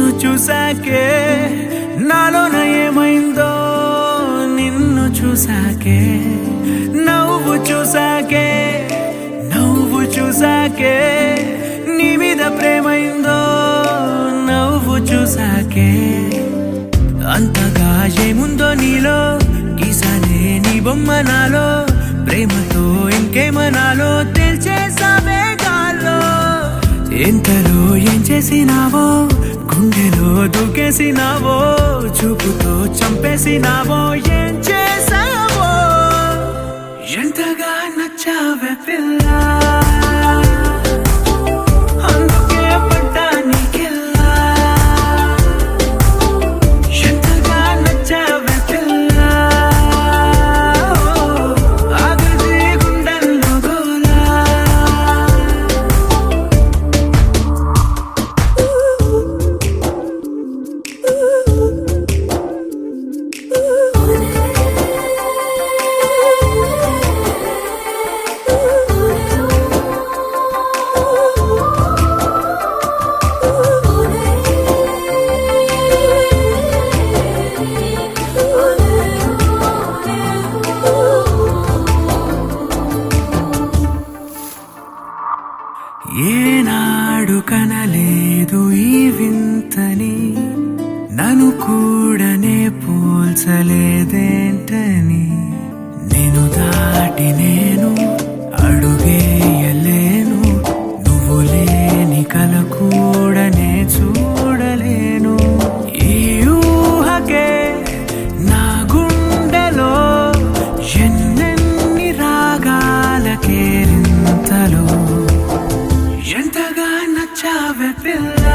నిన్ను చూసాకే నాలోన ఏమైందో నిన్ను చూసాకే నవ్వు చూసాకే నీ మీద ప్రేమైందో నవ్వు చూసాకే అంతగా ఏముందో నీలో గీసానే నీ బొమ్మ నాలో ప్రేమతో ఇంకేమనాలో తెలిచేసావే గాల్లో ఎంతలో ఏం చేసినావో గుండెలో దూకేసినావో చూపుతో చంపేసినావో ఏం చేసావో ఎంతగా నచ్చావే పిల్ల అందుకే పడ్డా నీకెల్లా ఎంతగా నచ్చావే పిల్ల ఆగది గుండెల్లో గోలా ఏనాడు కనలేదు ఈ వింతని నన్ను కూడానే పోల్చలేదేంటని నేను దాటి నేను అడుగేయలేను నువ్వు లేని కల కూడానే చూడలేను ఈ ఊహకే నా గుండెలో ఎన్నెన్ని రాగాల కేరింతలో ఎంతగా నచ్చావే పిల్ల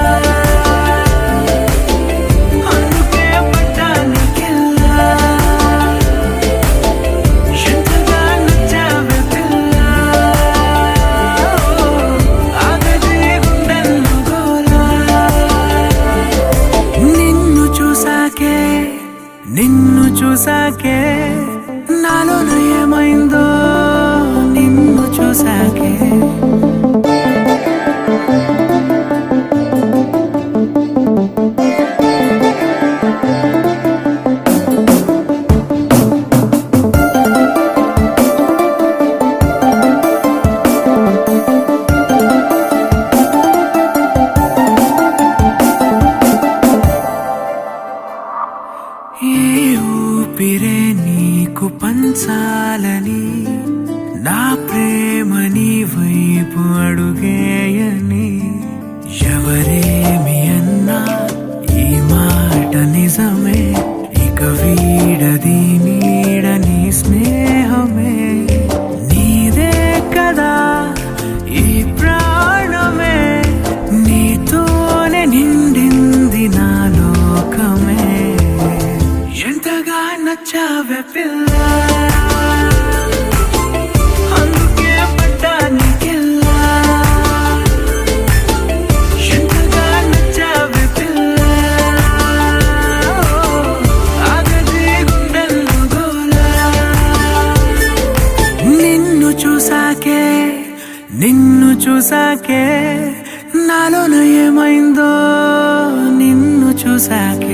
అందుకే పడ్డా నీకెల్లా ఎంతగా నచ్చావే పిల్ల ఆగది గుండెల్లో గోలా నిన్ను చూసాకే నాలోన ఏమైందో నిన్ను చూసాకే ఏ ఊపిరే నీకు పంచాలని నా ప్రేమ నీ వైపు అడుగేయని ఎవరేమి అన్నా ఈ మాట నిజమే ఇక వీడది నీడని స్నేహమే నీదే కదా ఈ ప్రాణమే నీతోనే నిండింది నా లోకమే ఎంతగా నచ్చావే పిల్ల అందుకే పడ్డా నీకెల్లా ఎంతగా నచ్చావే పిల్ల ఆగది గుండెల్లో గోలా నిన్ను చూసాకే నాలోన ఏమైందో నిన్ను చూసాకే